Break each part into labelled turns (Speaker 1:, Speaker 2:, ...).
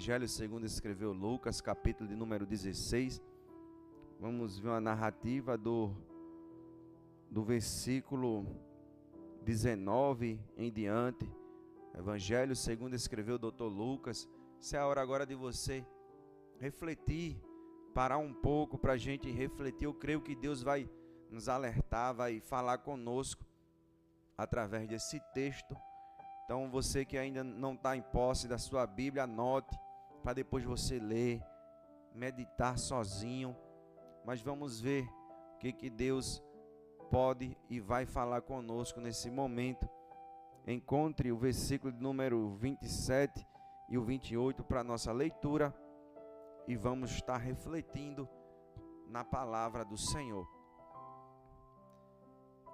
Speaker 1: Evangelho segundo escreveu Lucas, capítulo de número 16. Vamos ver uma narrativa do versículo 19 em diante. Evangelho segundo escreveu o Dr. Lucas. Essa é a hora agora de você refletir, parar um pouco para a gente refletir. Eu creio que Deus vai nos alertar, vai falar conosco através desse texto. Então você que ainda não está em posse da sua Bíblia, anote para depois você ler, meditar sozinho. Mas vamos ver o que Deus pode e vai falar conosco nesse momento. Encontre o versículo de número 27 e o 28 para nossa leitura e vamos estar refletindo na palavra do Senhor,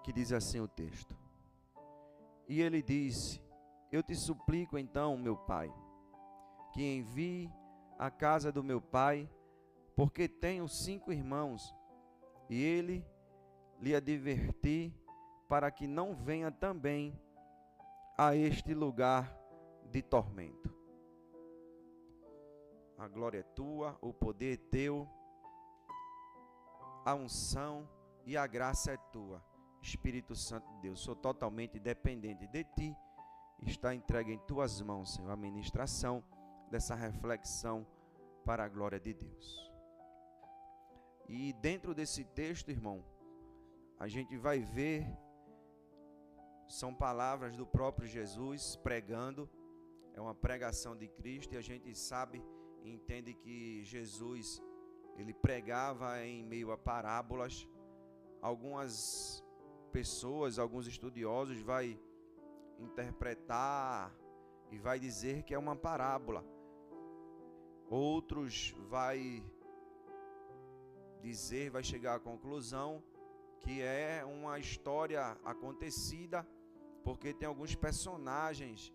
Speaker 1: que diz assim o texto: E ele disse: Eu te suplico então, meu pai, que envie à casa do meu pai, porque tenho 5 irmãos, e ele lhe adverti para que não venha também a este lugar de tormento. A glória é tua, o poder é teu, a unção e a graça é tua. Espírito Santo de Deus, sou totalmente dependente de ti. Está entregue em tuas mãos, Senhor, a ministração dessa reflexão para a glória de Deus. E dentro desse texto, irmão, a gente vai ver, são palavras do próprio Jesus pregando, é uma pregação de Cristo, e a gente sabe e entende que Jesus, ele pregava em meio a parábolas. Algumas pessoas, alguns estudiosos vai interpretar e vai dizer que é uma parábola. Outros vai dizer, vai chegar à conclusão que é uma história acontecida, porque tem alguns personagens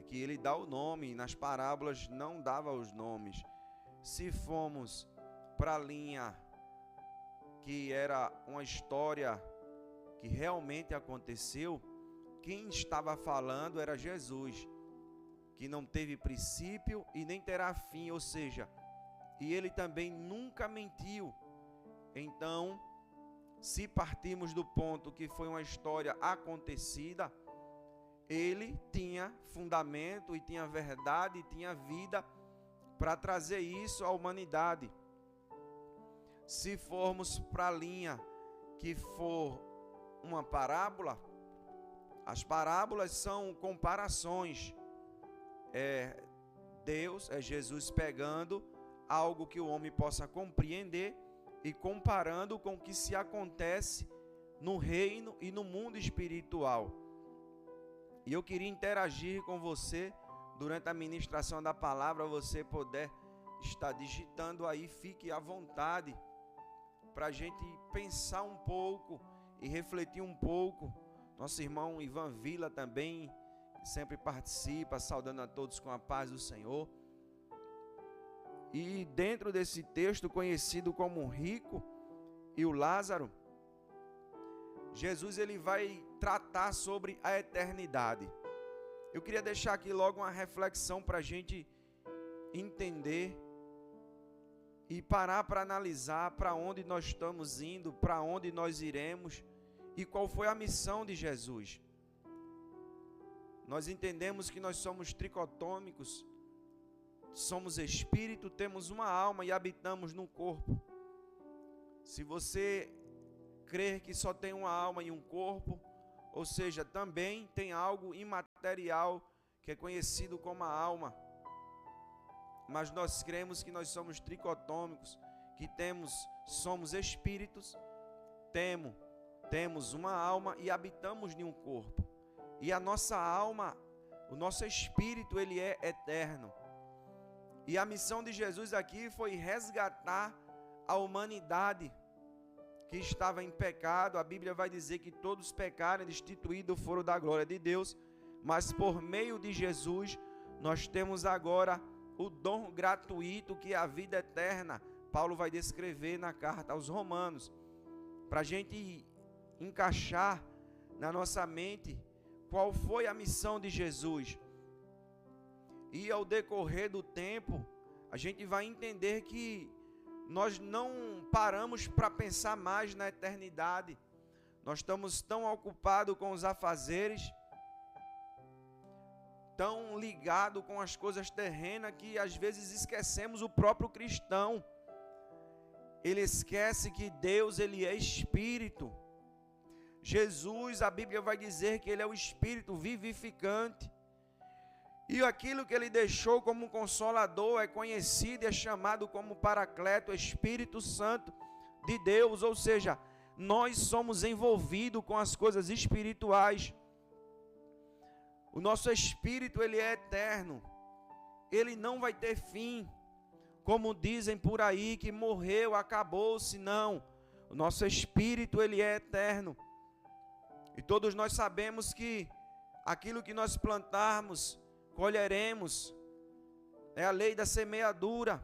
Speaker 1: que ele dá o nome, nas parábolas não dava os nomes. Se formos para a linha que era uma história que realmente aconteceu, quem estava falando era Jesus, que não teve princípio e nem terá fim, ou seja, e ele também nunca mentiu. Então, se partirmos do ponto que foi uma história acontecida, ele tinha fundamento e tinha verdade e tinha vida para trazer isso à humanidade. Se formos para a linha que for uma parábola, as parábolas são comparações. Deus, Jesus pegando algo que o homem possa compreender e comparando com o que se acontece no reino e no mundo espiritual. E eu queria interagir com você durante a ministração da palavra. Você puder estar digitando aí, fique à vontade para a gente pensar um pouco e refletir um pouco. Nosso irmão Ivan Vila também sempre participa, saudando a todos com a paz do Senhor. E dentro desse texto conhecido como o rico e o Lázaro, Jesus ele vai tratar sobre a eternidade. Eu queria deixar aqui logo uma reflexão para a gente entender e parar para analisar para onde nós estamos indo, para onde nós iremos e qual foi a missão de Jesus. Nós entendemos que nós somos tricotômicos, somos espírito, temos uma alma e habitamos num corpo. Se você crer que só tem uma alma e um corpo, ou seja, também tem algo imaterial que é conhecido como a alma. Mas nós cremos que nós somos tricotômicos, que somos espíritos, temos uma alma e habitamos em um corpo. E a nossa alma, o nosso espírito, ele é eterno. E a missão de Jesus aqui foi resgatar a humanidade que estava em pecado. A Bíblia vai dizer que todos pecaram e destituídos foram da glória de Deus, mas por meio de Jesus nós temos agora o dom gratuito que é a vida eterna. Paulo vai descrever na carta aos Romanos, para a gente encaixar na nossa mente qual foi a missão de Jesus. E ao decorrer do tempo, a gente vai entender que nós não paramos para pensar mais na eternidade. Nós estamos tão ocupados com os afazeres, tão ligados com as coisas terrenas, que às vezes esquecemos o próprio cristão. Ele esquece que Deus, ele é Espírito. Jesus, a Bíblia vai dizer que ele é o Espírito vivificante. E aquilo que ele deixou como Consolador é conhecido e é chamado como Paracleto, Espírito Santo de Deus. Ou seja, nós somos envolvidos com as coisas espirituais. O nosso espírito, ele é eterno. Ele não vai ter fim. Como dizem por aí, que morreu, acabou-se. Não. O nosso espírito, ele é eterno. E todos nós sabemos que aquilo que nós plantarmos, colheremos. É a lei da semeadura.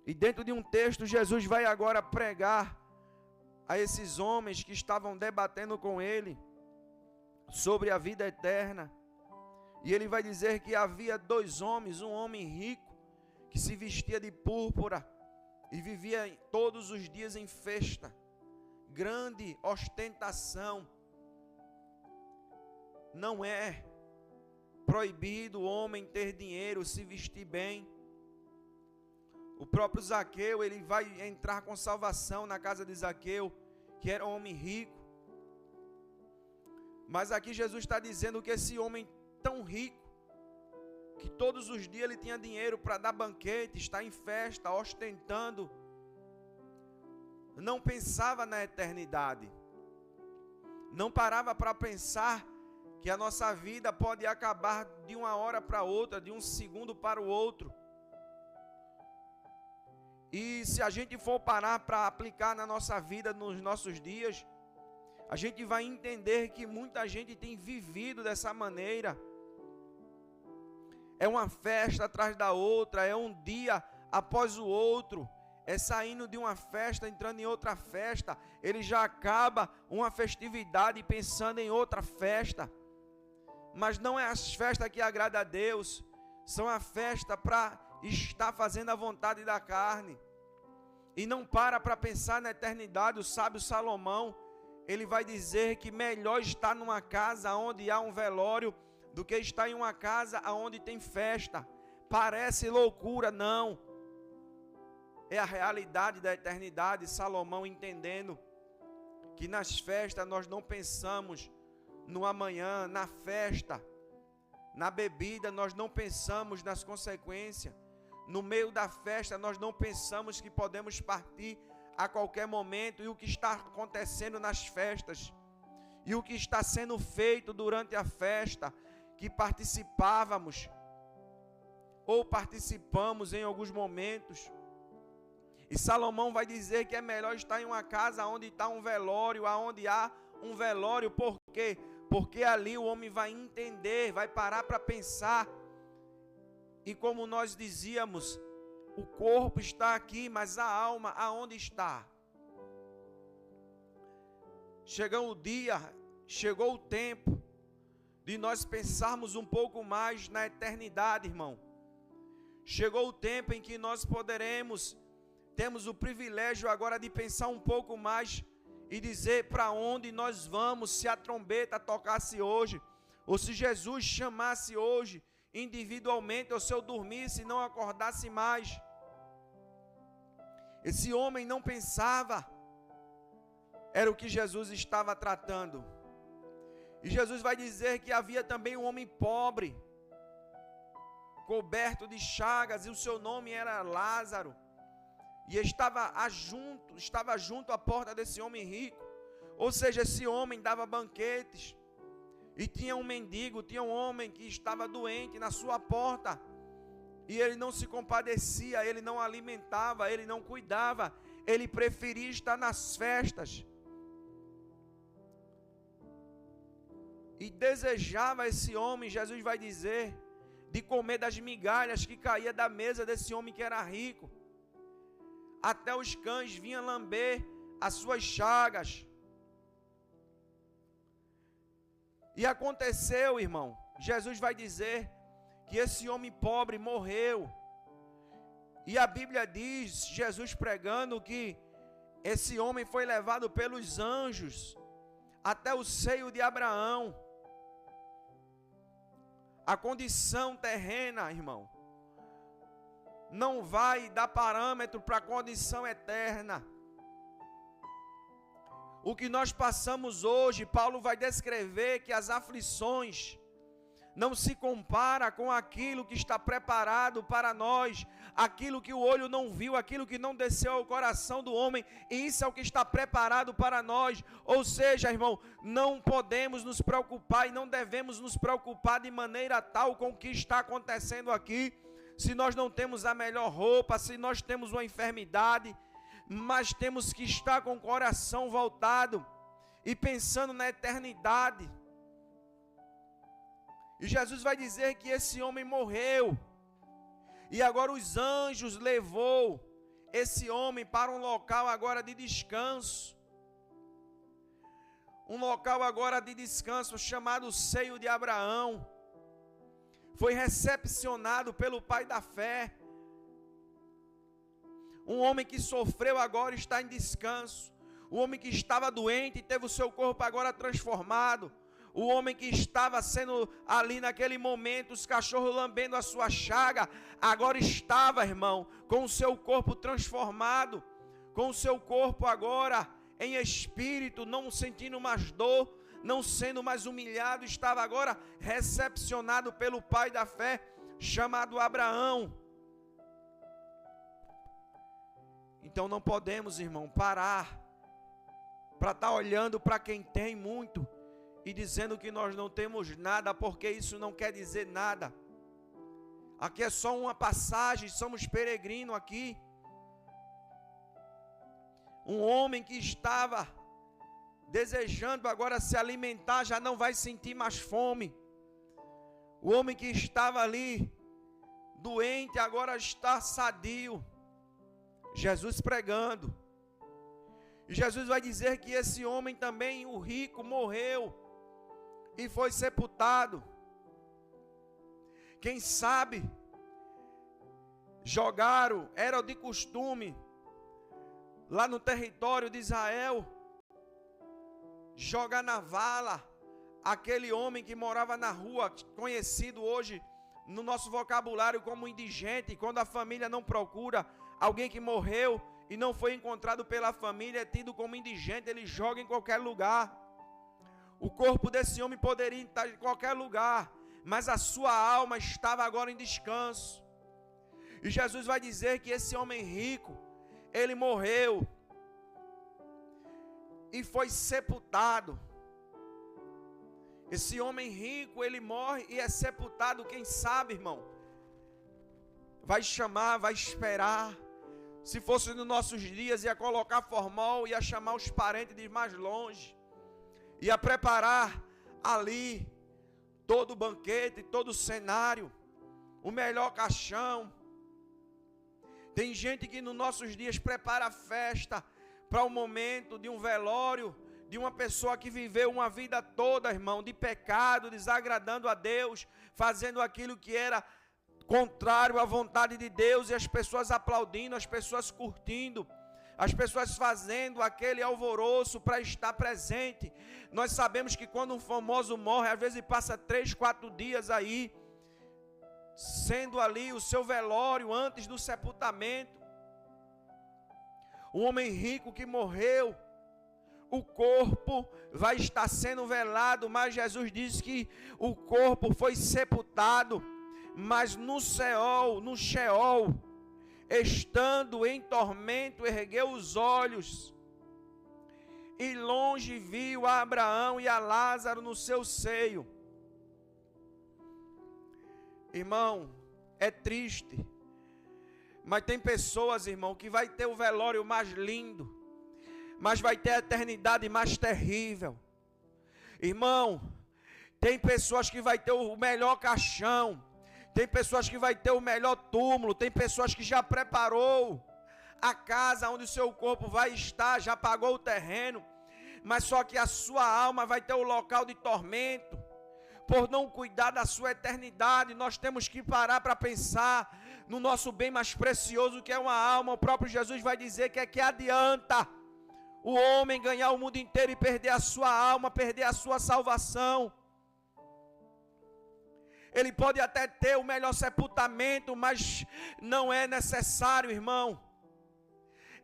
Speaker 1: E dentro de um texto, Jesus vai agora pregar a esses homens que estavam debatendo com ele sobre a vida eterna. E ele vai dizer que havia dois homens, um homem rico que se vestia de púrpura e vivia todos os dias em festa, grande ostentação. Não é proibido o homem ter dinheiro, se vestir bem. O próprio Zaqueu, ele vai entrar com salvação na casa de Zaqueu, que era um homem rico. Mas aqui Jesus está dizendo que esse homem tão rico, que todos os dias ele tinha dinheiro para dar banquete, estar em festa, ostentando, não pensava na eternidade. Não parava para pensar que a nossa vida pode acabar de uma hora para outra, de um segundo para o outro. E se a gente for parar para aplicar na nossa vida, nos nossos dias, a gente vai entender que muita gente tem vivido dessa maneira. É uma festa atrás da outra, é um dia após o outro, é saindo de uma festa, entrando em outra festa. Ele já acaba uma festividade pensando em outra festa. Mas não é as festas que agradam a Deus, são a festa para estar fazendo a vontade da carne. E não para pensar na eternidade. O sábio Salomão, ele vai dizer que melhor estar numa casa onde há um velório do que estar em uma casa onde tem festa. Parece loucura, não. É a realidade da eternidade. Salomão entendendo que nas festas nós não pensamos no amanhã, na festa, na bebida, nós não pensamos nas consequências. No meio da festa, nós não pensamos que podemos partir a qualquer momento. E o que está acontecendo nas festas, e o que está sendo feito durante a festa, que participávamos, ou participamos em alguns momentos. E Salomão vai dizer que é melhor estar em uma casa onde está um velório, aonde há um velório. Por quê? Porque ali o homem vai entender, vai parar para pensar. E como nós dizíamos, o corpo está aqui, mas a alma aonde está? Chegou o dia, chegou o tempo de nós pensarmos um pouco mais na eternidade, irmão. Chegou o tempo em que nós temos o privilégio agora de pensar um pouco mais e dizer para onde nós vamos, se a trombeta tocasse hoje, ou se Jesus chamasse hoje, individualmente, ou se eu dormisse e não acordasse mais. Esse homem não pensava, era o que Jesus estava tratando. E Jesus vai dizer que havia também um homem pobre, coberto de chagas, e o seu nome era Lázaro. E estava junto à porta desse homem rico. Ou seja, esse homem dava banquetes. E tinha um mendigo, tinha um homem que estava doente na sua porta. E ele não se compadecia, ele não alimentava, ele não cuidava. Ele preferia estar nas festas. E desejava esse homem, Jesus vai dizer, de comer das migalhas que caía da mesa desse homem que era rico. Até os cães vinham lamber as suas chagas. E aconteceu, irmão, Jesus vai dizer que esse homem pobre morreu. E a Bíblia diz, Jesus pregando, que esse homem foi levado pelos anjos até o seio de Abraão. A condição terrena, irmão, não vai dar parâmetro para a condição eterna. O que nós passamos hoje, Paulo vai descrever que as aflições não se compara com aquilo que está preparado para nós, aquilo que o olho não viu, aquilo que não desceu ao coração do homem, e isso é o que está preparado para nós. Ou seja, irmão, não podemos nos preocupar e não devemos nos preocupar de maneira tal com o que está acontecendo aqui, se nós não temos a melhor roupa, se nós temos uma enfermidade, mas temos que estar com o coração voltado e pensando na eternidade. E Jesus vai dizer que esse homem morreu, e agora os anjos levou esse homem para um local agora de descanso, um local agora de descanso chamado seio de Abraão. Foi recepcionado pelo pai da fé. Um homem que sofreu agora está em descanso. O homem que estava doente teve o seu corpo agora transformado. O homem que estava sendo ali naquele momento, os cachorros lambendo a sua chaga, agora estava, irmão, com o seu corpo transformado, com o seu corpo agora em espírito, não sentindo mais dor, não sendo mais humilhado, estava agora recepcionado pelo pai da fé, chamado Abraão. Então não podemos, irmão, parar para estar olhando para quem tem muito e dizendo que nós não temos nada, porque isso não quer dizer nada. Aqui é só uma passagem, somos peregrinos aqui. Um homem que estava desejando agora se alimentar, já não vai sentir mais fome. O homem que estava ali doente, agora está sadio. Jesus pregando. E Jesus vai dizer que esse homem também, o rico, morreu e foi sepultado. Quem sabe jogaram, era de costume, lá no território de Israel, jogar na vala aquele homem que morava na rua, conhecido hoje no nosso vocabulário como indigente. Quando a família não procura alguém que morreu e não foi encontrado pela família, é tido como indigente, ele joga em qualquer lugar. O corpo desse homem poderia estar em qualquer lugar, mas a sua alma estava agora em descanso. E Jesus vai dizer que esse homem rico, ele morreu e foi sepultado. Esse homem rico, ele morre e é sepultado. Quem sabe, irmão, vai chamar, vai esperar. Se fosse nos nossos dias, ia colocar formol, ia chamar os parentes de mais longe, ia preparar ali todo o banquete, todo o cenário, o melhor caixão. Tem gente que nos nossos dias prepara a festa para o momento de um velório de uma pessoa que viveu uma vida toda, irmão, de pecado, desagradando a Deus, fazendo aquilo que era contrário à vontade de Deus, e as pessoas aplaudindo, as pessoas curtindo, as pessoas fazendo aquele alvoroço para estar presente. Nós sabemos que quando um famoso morre, às vezes passa 3, 4 dias aí, sendo ali o seu velório antes do sepultamento. Um homem rico que morreu, o corpo vai estar sendo velado, mas Jesus diz que o corpo foi sepultado, mas no Sheol, estando em tormento, ergueu os olhos e longe viu a Abraão e a Lázaro no seu seio. Irmão, é triste, mas tem pessoas, irmão, que vai ter o velório mais lindo, mas vai ter a eternidade mais terrível. Irmão, tem pessoas que vai ter o melhor caixão, tem pessoas que vai ter o melhor túmulo, tem pessoas que já preparou a casa onde o seu corpo vai estar, já pagou o terreno, mas só que a sua alma vai ter o local de tormento, por não cuidar da sua eternidade. Nós temos que parar para pensar no nosso bem mais precioso, que é uma alma. O próprio Jesus vai dizer que adianta o homem ganhar o mundo inteiro e perder a sua alma, perder a sua salvação. Ele pode até ter o melhor sepultamento, mas não é necessário, irmão.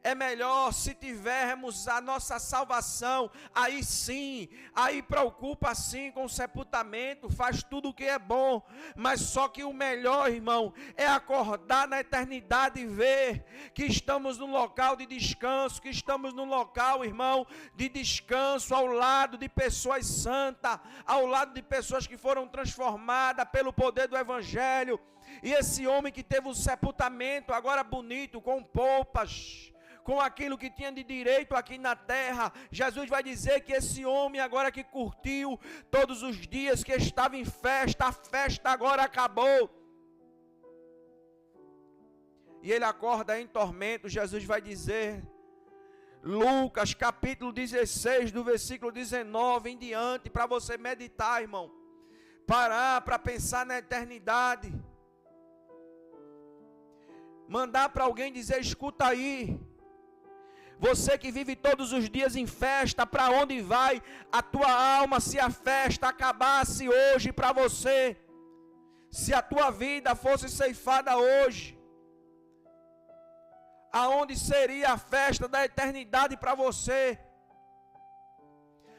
Speaker 1: É melhor se tivermos a nossa salvação, aí sim, aí preocupa sim com o sepultamento, faz tudo o que é bom, mas só que o melhor, irmão, é acordar na eternidade e ver que estamos num local de descanso, que estamos num local, irmão, de descanso, ao lado de pessoas santas, ao lado de pessoas que foram transformadas pelo poder do Evangelho. E esse homem que teve um sepultamento agora bonito, com polpas, com aquilo que tinha de direito aqui na terra, Jesus vai dizer que esse homem agora que curtiu todos os dias, que estava em festa, a festa agora acabou. E ele acorda em tormento. Jesus vai dizer, Lucas capítulo 16, do versículo 19 em diante, para você meditar, irmão, parar para pensar na eternidade, mandar para alguém dizer, escuta aí, você que vive todos os dias em festa, para onde vai a tua alma se a festa acabasse hoje para você? Se a tua vida fosse ceifada hoje, aonde seria a festa da eternidade para você?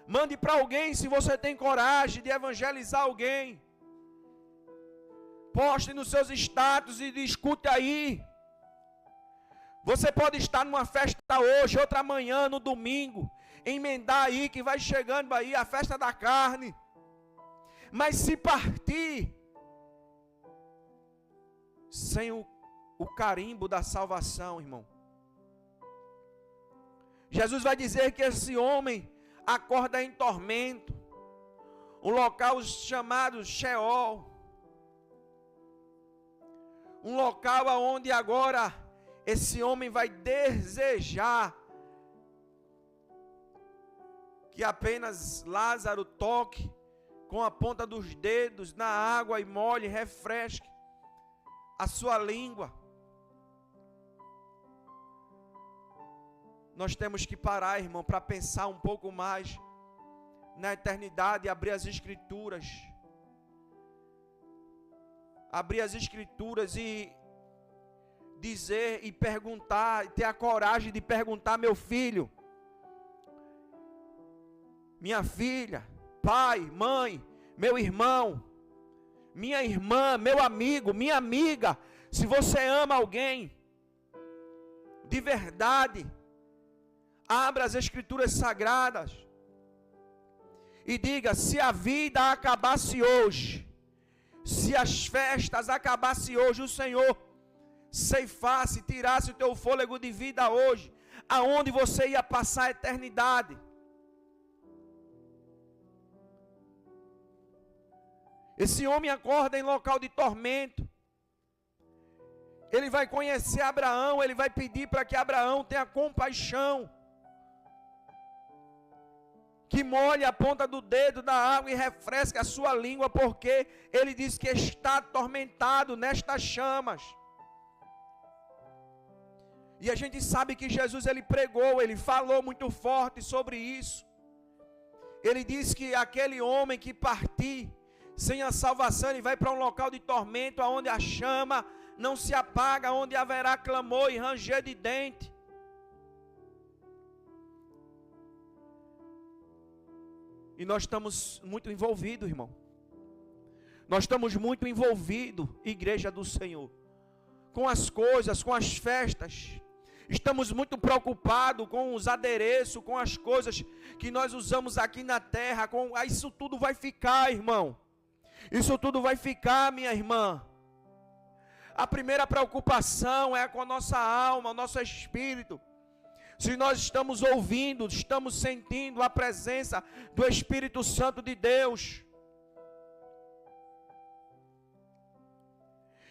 Speaker 1: Mande para alguém, se você tem coragem de evangelizar alguém. Poste nos seus status e escute aí. Você pode estar numa festa hoje, outra amanhã, no domingo, emendar aí, que vai chegando aí a festa da carne. Mas se partir sem o carimbo da salvação, irmão, Jesus vai dizer que esse homem acorda em tormento, um local chamado Sheol, um local onde agora esse homem vai desejar que apenas Lázaro toque com a ponta dos dedos na água e molhe, refresque a sua língua. Nós temos que parar, irmão, para pensar um pouco mais na eternidade e abrir as Escrituras. Abrir as Escrituras e dizer e perguntar, e ter a coragem de perguntar, meu filho, minha filha, pai, mãe, meu irmão, minha irmã, meu amigo, minha amiga, se você ama alguém de verdade, abra as Escrituras Sagradas e diga, se a vida acabasse hoje, se as festas acabassem hoje, o Senhor ceifasse, tirasse o teu fôlego de vida hoje, aonde você ia passar a eternidade? Esse homem acorda em local de tormento. Ele vai conhecer Abraão, ele vai pedir para que Abraão tenha compaixão, que molhe a ponta do dedo da água e refresque a sua língua, porque ele diz que está atormentado nestas chamas. E a gente sabe que Jesus, ele pregou, ele falou muito forte sobre isso. Ele disse que aquele homem que partir sem a salvação, ele vai para um local de tormento, onde a chama não se apaga, onde haverá clamor e ranger de dente. E nós estamos muito envolvidos, irmão. Nós estamos muito envolvidos, igreja do Senhor, com as coisas, com as festas. Estamos muito preocupados com os adereços, com as coisas que nós usamos aqui na terra. Isso tudo vai ficar, irmão. Isso tudo vai ficar, minha irmã. A primeira preocupação é com a nossa alma, o nosso espírito. Se nós estamos ouvindo, estamos sentindo a presença do Espírito Santo de Deus.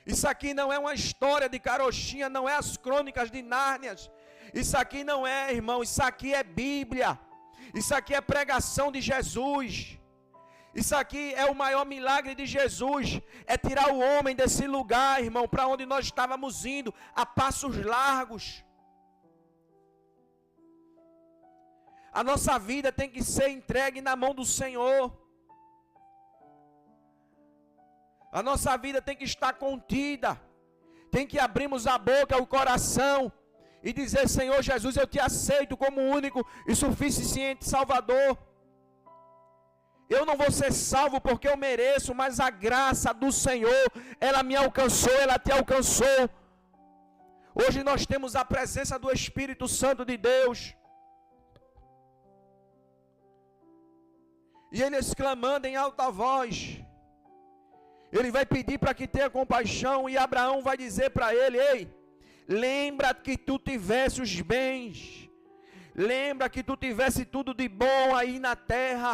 Speaker 1: Isso aqui não é uma história de carochinha, não é as crônicas de Nárnia. Isso aqui não é, irmão, isso aqui é Bíblia. Isso aqui é pregação de Jesus. Isso aqui é o maior milagre de Jesus, é tirar o homem desse lugar, irmão, para onde nós estávamos indo, a passos largos. A nossa vida tem que ser entregue na mão do Senhor. A nossa vida tem que estar contida, tem que abrirmos a boca, o coração, e dizer: Senhor Jesus, eu te aceito como único e suficiente Salvador. Eu não vou ser salvo porque eu mereço, mas a graça do Senhor, ela me alcançou, ela te alcançou. Hoje nós temos a presença do Espírito Santo de Deus. E ele exclamando em alta voz, ele vai pedir para que tenha compaixão, e Abraão vai dizer para ele: ei, lembra que tu tivesse os bens, lembra que tu tivesse tudo de bom aí na terra,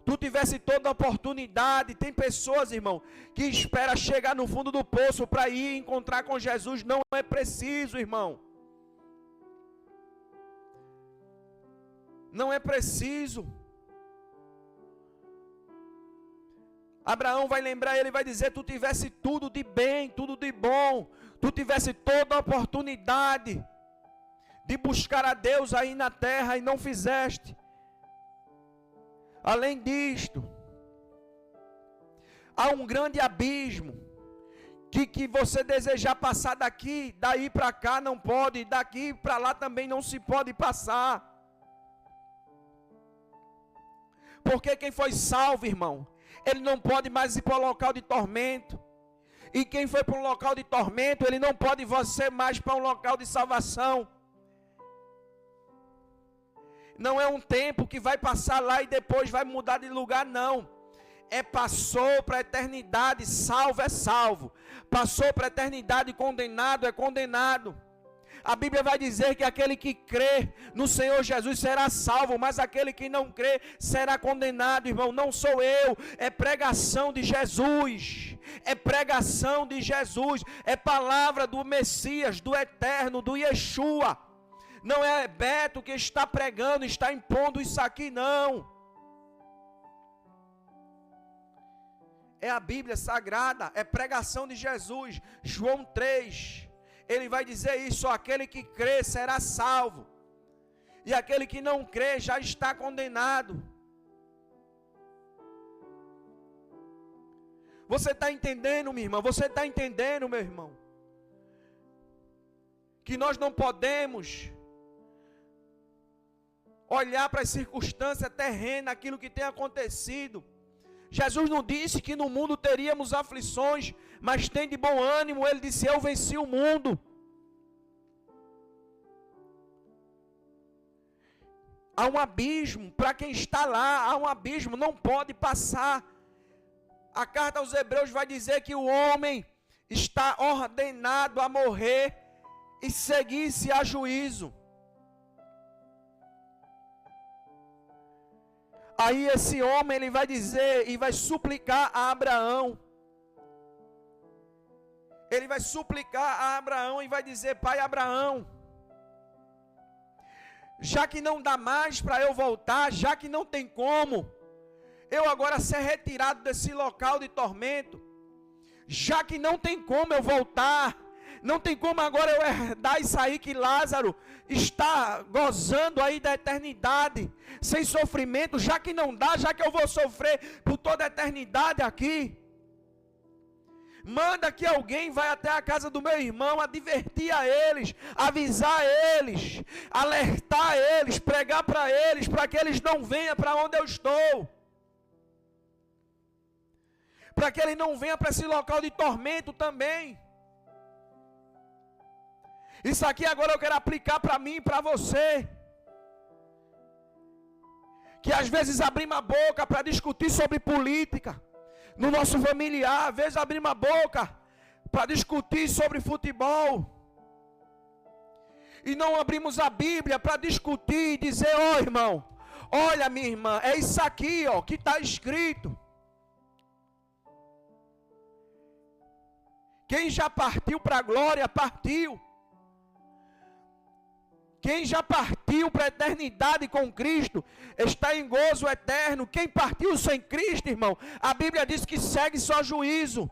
Speaker 1: tu tivesse toda a oportunidade. Tem pessoas, irmão, que espera chegar no fundo do poço para ir encontrar com Jesus. Não é preciso, irmão. Não é preciso. Abraão vai lembrar, ele vai dizer: tu tivesse tudo de bem, tudo de bom, tu tivesse toda a oportunidade de buscar a Deus aí na terra e não fizeste. Além disto, há um grande abismo que você desejar passar daí para cá não pode, daqui para lá também não se pode passar. Porque quem foi salvo, irmão, ele não pode mais ir para o local de tormento. E quem foi para um local de tormento, ele não pode ser mais para um local de salvação. Não é um tempo que vai passar lá e depois vai mudar de lugar, não. Passou para a eternidade, salvo é salvo. Passou para a eternidade, condenado é condenado. A Bíblia vai dizer que aquele que crê no Senhor Jesus será salvo, mas aquele que não crê será condenado, irmão. Não sou eu, é pregação de Jesus. É pregação de Jesus, é palavra do Messias, do Eterno, do Yeshua. Não é Beto que está pregando, está impondo isso aqui, não. É a Bíblia Sagrada, é pregação de Jesus. João 3, ele vai dizer isso: aquele que crê será salvo, e aquele que não crê já está condenado. Você está entendendo, minha irmã? Você está entendendo, meu irmão? Que nós não podemos olhar para as circunstâncias terrenas, aquilo que tem acontecido. Jesus não disse que no mundo teríamos aflições, mas tem de bom ânimo. Ele disse: eu venci o mundo. Há um abismo para quem está lá, há um abismo, não pode passar. A carta aos Hebreus vai dizer que o homem está ordenado a morrer e seguir-se a juízo. Aí esse homem, ele vai dizer e vai suplicar a Abraão. Ele vai suplicar a Abraão e vai dizer: pai Abraão, já que não dá mais para eu voltar, já que não tem como eu agora ser retirado desse local de tormento, já que não tem como eu voltar, não tem como agora eu herdar isso aí que Lázaro está gozando aí da eternidade, sem sofrimento, já que não dá, já que eu vou sofrer por toda a eternidade aqui, manda que alguém vá até a casa do meu irmão, advertir a eles, avisar eles, alertar eles, pregar para eles, para que eles não venham para onde eu estou, para que ele não venha para esse local de tormento também. Isso aqui agora eu quero aplicar para mim e para você, que às vezes abrimos a boca para discutir sobre política, no nosso familiar, às vezes abrimos a boca para discutir sobre futebol, e não abrimos a Bíblia para discutir e dizer: ó irmão, olha minha irmã, é isso aqui ó, que está escrito. Quem já partiu para a glória, partiu. Quem já partiu partiu para a eternidade com Cristo está em gozo eterno. Quem partiu sem Cristo, irmão, a Bíblia diz que segue só juízo.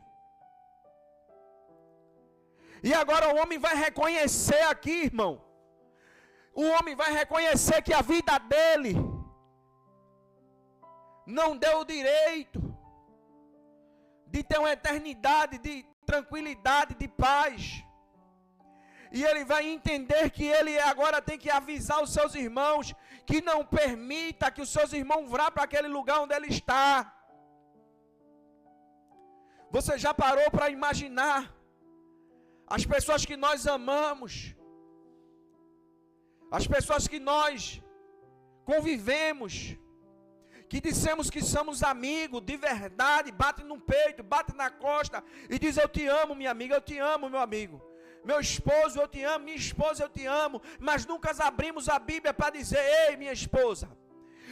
Speaker 1: E agora o homem vai reconhecer aqui, irmão, o homem vai reconhecer que a vida dele não deu o direito de ter uma eternidade de tranquilidade, de paz. E ele vai entender que ele agora tem que avisar os seus irmãos que não permita que os seus irmãos vá para aquele lugar onde ele está. Você já parou para imaginar as pessoas que nós amamos, as pessoas que nós convivemos, que dissemos que somos amigos de verdade, bate no peito, bate na costa e diz: eu te amo, minha amiga, eu te amo, meu amigo. Meu esposo, eu te amo, minha esposa, eu te amo. Mas nunca abrimos a Bíblia para dizer: ei, minha esposa,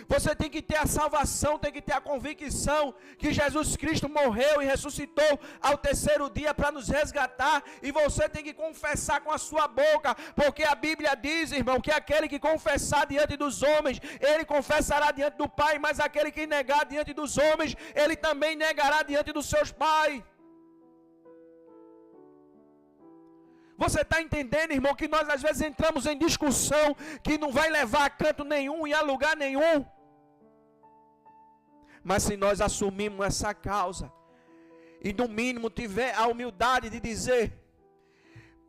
Speaker 1: você tem que ter a salvação, tem que ter a convicção que Jesus Cristo morreu e ressuscitou ao terceiro dia para nos resgatar. E você tem que confessar com a sua boca, porque a Bíblia diz, irmão, que aquele que confessar diante dos homens, ele confessará diante do Pai. Mas aquele que negar diante dos homens, ele também negará diante dos seus pais. Você está entendendo, irmão, que nós às vezes entramos em discussão que não vai levar a canto nenhum e a lugar nenhum. Mas se nós assumirmos essa causa e no mínimo tiver a humildade de dizer: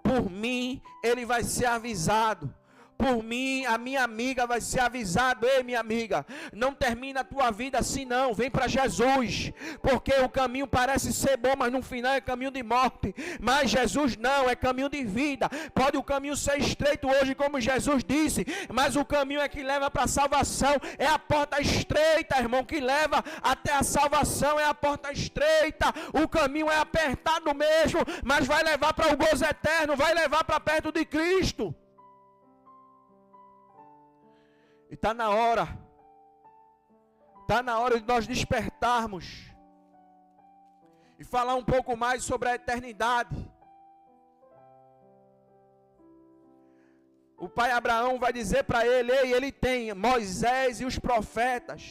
Speaker 1: por mim ele vai ser avisado, por mim a minha amiga vai ser avisada: ei, minha amiga, não termina a tua vida assim não, vem para Jesus, porque o caminho parece ser bom, mas no final é caminho de morte. Mas Jesus não, é caminho de vida. Pode o caminho ser estreito hoje, como Jesus disse, mas o caminho é que leva para a salvação. É a porta estreita, irmão, que leva até a salvação. É a porta estreita, o caminho é apertado mesmo, mas vai levar para o gozo eterno, vai levar para perto de Cristo. E está na hora de nós despertarmos e falar um pouco mais sobre a eternidade. O pai Abraão vai dizer para ele: ei, ele tem Moisés e os profetas.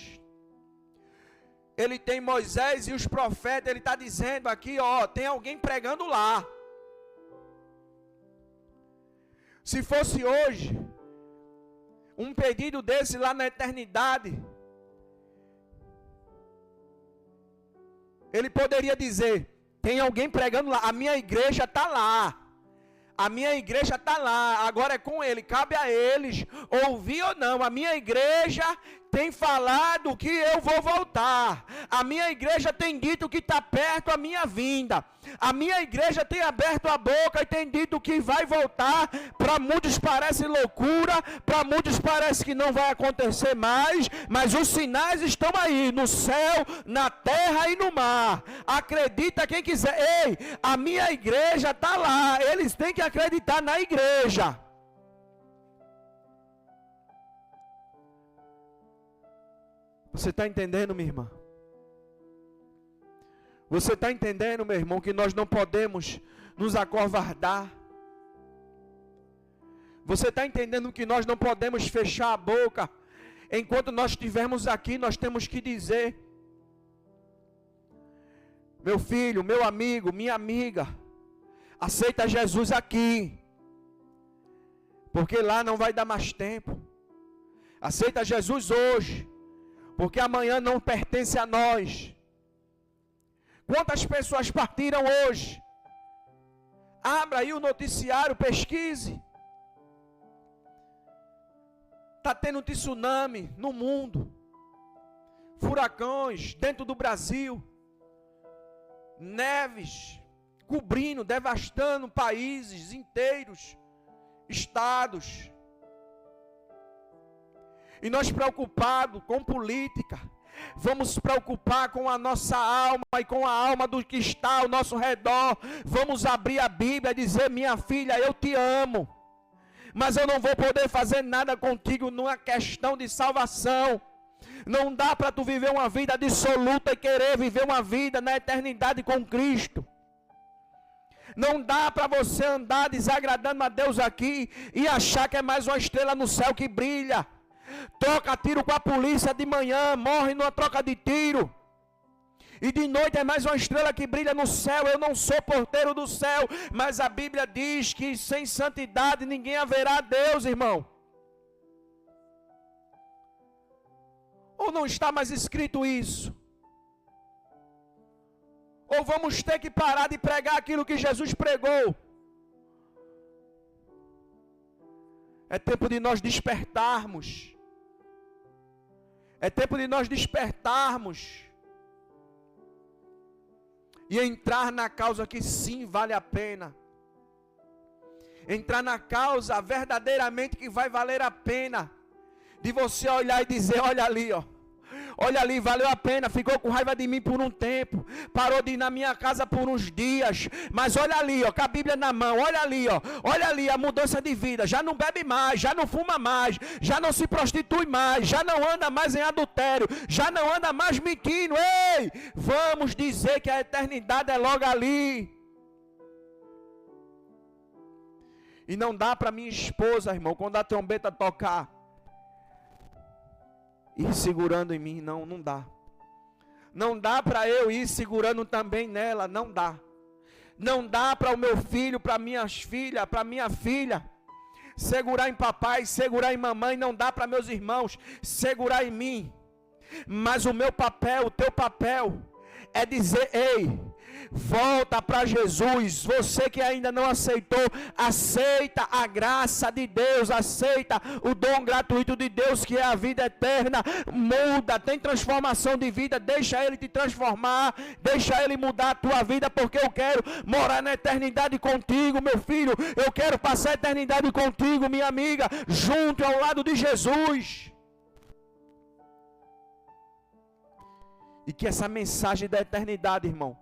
Speaker 1: Ele tem Moisés e os profetas. Ele está dizendo aqui, ó, tem alguém pregando lá. Se fosse hoje um pedido desse lá na eternidade, ele poderia dizer: tem alguém pregando lá, a minha igreja está lá, a minha igreja está lá, agora é com ele, cabe a eles ouvir ou não. A minha igreja tem falado que eu vou voltar, a minha igreja tem dito que está perto a minha vinda, a minha igreja tem aberto a boca e tem dito que vai voltar. Para muitos parece loucura, para muitos parece que não vai acontecer mais, mas os sinais estão aí, no céu, na terra e no mar. Acredita quem quiser. Ei, a minha igreja está lá, eles têm que acreditar na igreja. Você está entendendo, minha irmã? Você está entendendo, meu irmão, que nós não podemos nos acovardar? Você está entendendo que nós não podemos fechar a boca? Enquanto nós estivermos aqui, nós temos que dizer: meu filho, meu amigo, minha amiga, aceita Jesus aqui, porque lá não vai dar mais tempo. Aceita Jesus hoje, porque amanhã não pertence a nós. Quantas pessoas partiram hoje? Abra aí o noticiário, pesquise. Está tendo tsunami no mundo, furacões dentro do Brasil, neves cobrindo, devastando países inteiros, estados. E nós preocupados com política, vamos preocupar com a nossa alma e com a alma do que está ao nosso redor. Vamos abrir a Bíblia e dizer: minha filha, eu te amo, mas eu não vou poder fazer nada contigo numa questão de salvação. Não dá para tu viver uma vida dissoluta e querer viver uma vida na eternidade com Cristo.
Speaker 2: Não dá para você andar desagradando a Deus aqui e achar que é mais uma estrela no céu que brilha. Troca tiro com a polícia de manhã, morre numa troca de tiro. E de noite é mais uma estrela que brilha no céu. Eu não sou porteiro do céu, mas a Bíblia diz que sem santidade ninguém haverá a Deus, irmão. Ou não está mais escrito isso? Ou vamos ter que parar de pregar aquilo que Jesus pregou? É tempo de nós despertarmos. É tempo de nós despertarmos. E entrar na causa que sim vale a pena. Entrar na causa verdadeiramente que vai valer a pena. De você olhar e dizer, olha ali, ó. Olha ali, valeu a pena, ficou com raiva de mim por um tempo, parou de ir na minha casa por uns dias, mas olha ali, ó, com a Bíblia na mão, olha ali, ó, olha ali a mudança de vida, já não bebe mais, já não fuma mais, já não se prostitui mais, já não anda mais em adultério, já não anda mais mentindo. Ei, vamos dizer que a eternidade é logo ali. E não dá para minha esposa, irmão, quando a trombeta tocar, ir segurando em mim, não dá. Não dá para eu ir segurando também nela, não dá. Não dá para o meu filho, para minhas filhas, para minha filha, segurar em papai, segurar em mamãe, não dá para meus irmãos, segurar em mim. Mas o meu papel, o teu papel, é dizer, ei, volta para Jesus. Você que ainda não aceitou, aceita a graça de Deus, aceita o dom gratuito de Deus, que é a vida eterna. Muda, tem transformação de vida, deixa Ele te transformar, deixa Ele mudar a tua vida, porque eu quero morar na eternidade contigo, meu filho. Eu quero passar a eternidade contigo, minha amiga, junto ao lado de Jesus. E que essa mensagem da eternidade, irmão,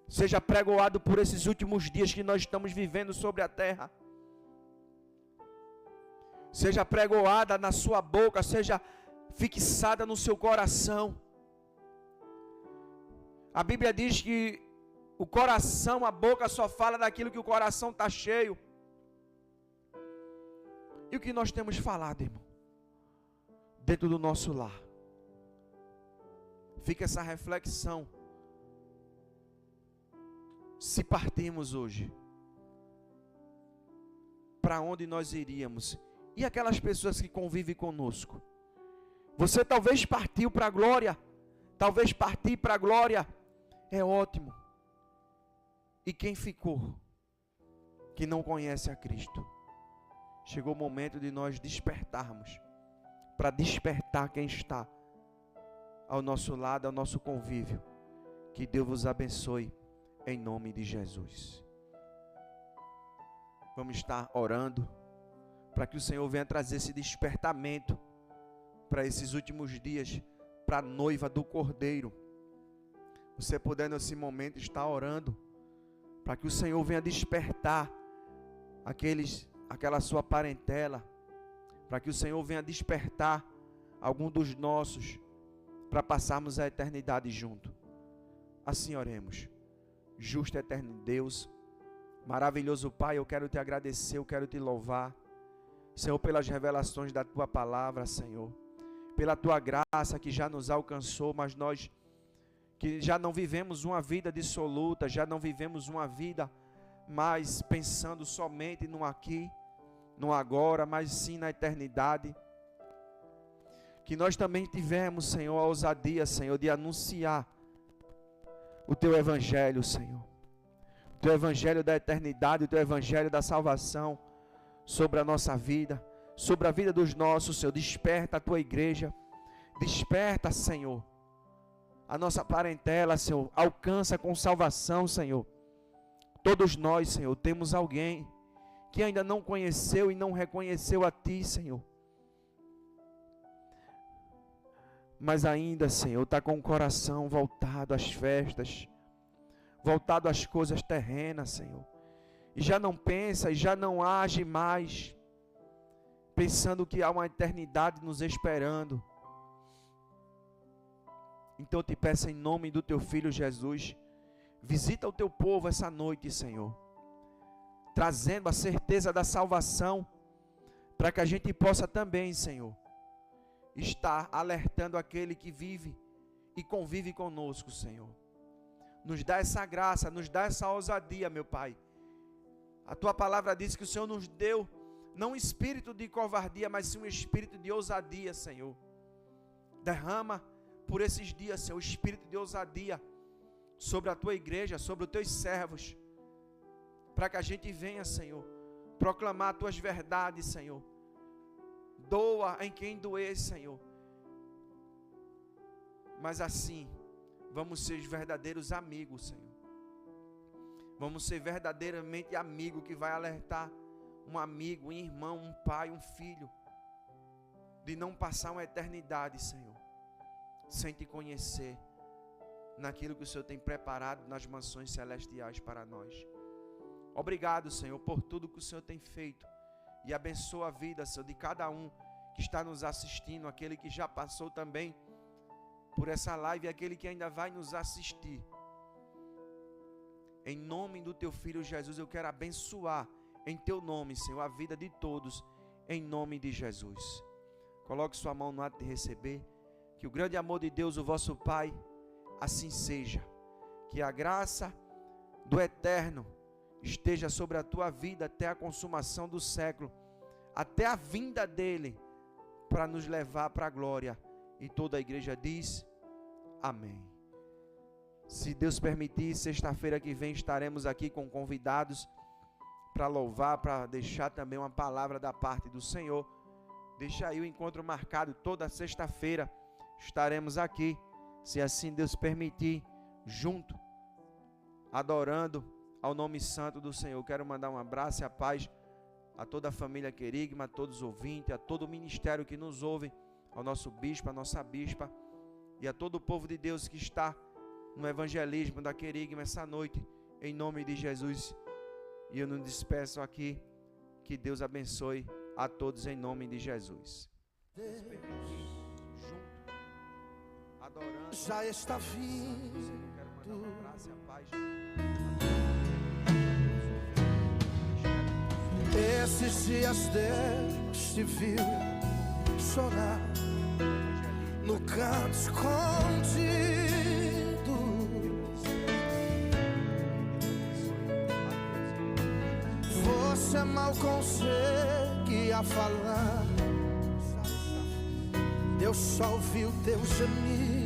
Speaker 2: seja pregoado por esses últimos dias que nós estamos vivendo sobre a terra. Seja pregoada na sua boca, seja fixada no seu coração. A Bíblia diz que o coração, a boca só fala daquilo que o coração está cheio. E o que nós temos falado, irmão? Dentro do nosso lar. Fica essa reflexão. Se partirmos hoje, para onde nós iríamos? E aquelas pessoas que convivem conosco? Você talvez partiu para a glória, talvez partir para a glória, é ótimo. E quem ficou, que não conhece a Cristo? Chegou o momento de nós despertarmos, para despertar quem está ao nosso lado, ao nosso convívio. Que Deus vos abençoe, em nome de Jesus. Vamos estar orando, para que o Senhor venha trazer esse despertamento, para esses últimos dias, para a noiva do Cordeiro. Você puder nesse momento estar orando, para que o Senhor venha despertar aquela sua parentela, para que o Senhor venha despertar algum dos nossos, para passarmos a eternidade junto. Assim oremos. Justo e eterno Deus, maravilhoso Pai, eu quero te agradecer, eu quero te louvar, Senhor, pelas revelações da tua palavra, Senhor, pela tua graça que já nos alcançou, mas nós que já não vivemos uma vida dissoluta, já não vivemos uma vida mais pensando somente no aqui, no agora, mas sim na eternidade. Que nós também tivemos, Senhor, a ousadia, Senhor, de anunciar o Teu Evangelho, Senhor. O Teu Evangelho da eternidade, o Teu Evangelho da salvação sobre a nossa vida, sobre a vida dos nossos, Senhor. Desperta a Tua igreja, desperta, Senhor, a nossa parentela, Senhor. Alcança com salvação, Senhor. Todos nós, Senhor, temos alguém que ainda não conheceu e não reconheceu a Ti, Senhor. Mas ainda, Senhor, está com o coração voltado às festas, voltado às coisas terrenas, Senhor. E já não pensa, e já não age mais, pensando que há uma eternidade nos esperando. Então eu te peço em nome do Teu Filho Jesus, Visita o teu povo essa noite, Senhor, trazendo a certeza da salvação, para que a gente possa também, Senhor, estar alertando aquele que vive e convive conosco, Senhor. Nos dá essa graça, nos dá essa ousadia, meu Pai. A tua palavra diz que o Senhor nos deu não um espírito de covardia, mas sim um espírito de ousadia, Senhor. Derrama por esses dias, Senhor, o espírito de ousadia sobre a tua igreja, sobre os teus servos, para que a gente venha, Senhor, proclamar as tuas verdades, Senhor. Doa em quem doer, Senhor. Mas assim, vamos ser os verdadeiros amigos, Senhor. Vamos ser verdadeiramente amigo que vai alertar um amigo, um irmão, um pai, um filho, de não passar uma eternidade, Senhor, sem te conhecer, naquilo que o Senhor tem preparado nas mansões celestiais para nós. Obrigado, Senhor, por tudo que o Senhor tem feito, e abençoa a vida, Senhor, de cada um que está nos assistindo, aquele que já passou também por essa live e aquele que ainda vai nos assistir. Em nome do teu Filho Jesus, eu quero abençoar em teu nome, Senhor, a vida de todos, em nome de Jesus. Coloque sua mão no ato de receber. Que o grande amor de Deus, o vosso Pai, assim seja. Que a graça do Eterno esteja sobre a tua vida até a consumação do século, até a vinda dele, para nos levar para a glória. E toda a igreja diz: amém. Se Deus permitir, sexta-feira que vem estaremos aqui com convidados para louvar, para deixar também uma palavra da parte do Senhor. Deixa aí o encontro marcado, toda sexta-feira estaremos aqui, se assim Deus permitir, junto, adorando ao nome santo do Senhor. Quero mandar um abraço e a paz a toda a família Querigma, a todos os ouvintes, a todo o ministério que nos ouve, ao nosso bispo, a nossa bispa e a todo o povo de Deus que está no evangelismo da Querigma essa noite, em nome de Jesus. E eu nos despeço aqui, que Deus abençoe a todos em nome de Jesus. Junto, adorando,
Speaker 3: já está vindo.
Speaker 2: quero mandar um abraço e a paz.
Speaker 3: Esses dias Deus te viu chorar no canto escondido. Você mal conseguia falar, Deus só ouviu teu gemido.